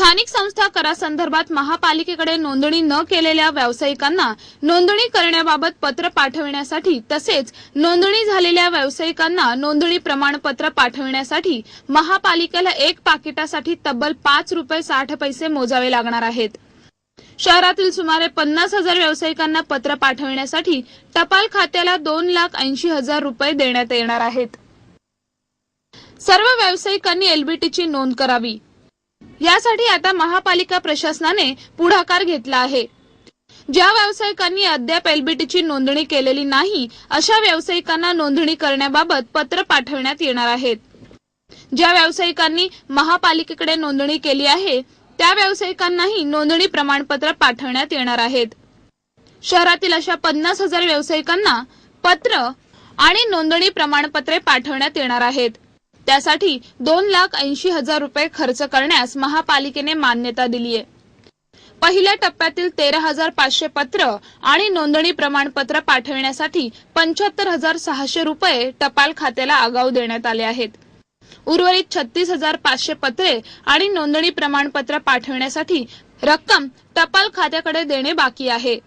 स्थानिक संस्था करासंदर्भात महापालिकेकडे नोंदणी न केलेल्या व्यावसायिकांना नोंदणी करण्याबाबत पत्र पाठविण्यासाठी तसेच नोंदणी झालेल्या व्यावसायिकांना नोंदणी प्रमाणपत्र पाठविण्यासाठी महापालिकेला एक पाकिटासाठी तब्बल ₹5.60 मोजावे लागणार आहेत। शहरातील सुमारे 50,000 व्यावसायिकांना पत्र पाठविण्यासाठी टपाल खात्याला ₹2,80,000 देण्यात येणार आहेत। सर्व व्यावसायिकांनी एलबीटीची नोंद करावी। यासाठी आता महापालिका प्रशासनाने पुढाकार घेतला आहे। ज्या व्यावसायिकांनी अद्याप एलबीटीची नोंदणी केलेली नाही अशा व्यावसायिकांना नोंदणी करण्याबाबत पत्र पाठविण्यात येणार आहेत। ज्या व्यावसायिकांनी महापालिकेकडे नोंदणी केली आहे त्या व्यावसायिकांनाही नोंदणी प्रमाणपत्र पाठवण्यात येणार आहेत। शहरातील अशा 50,000 व्यावसायिकांना पत्र आणि नोंदणी प्रमाणपत्रे पाठवण्यात येणार आहेत। त्यासाठी ₹2,80,000 खर्च करण्यास महापालिकेने मान्यता दिली आहे। पहिल्या टप्प्यातील 13,500 पत्र आणि नोंदणी प्रमाणपत्र पाठविण्यासाठी ₹75,600 टपाल खात्याला आगाऊ देण्यात आले आहेत। उर्वरित 36,500 पत्रे आणि नोंदणी प्रमाणपत्र पाठविण्यासाठी रक्कम टपाल खात्याकडे देणे बाकी आहे।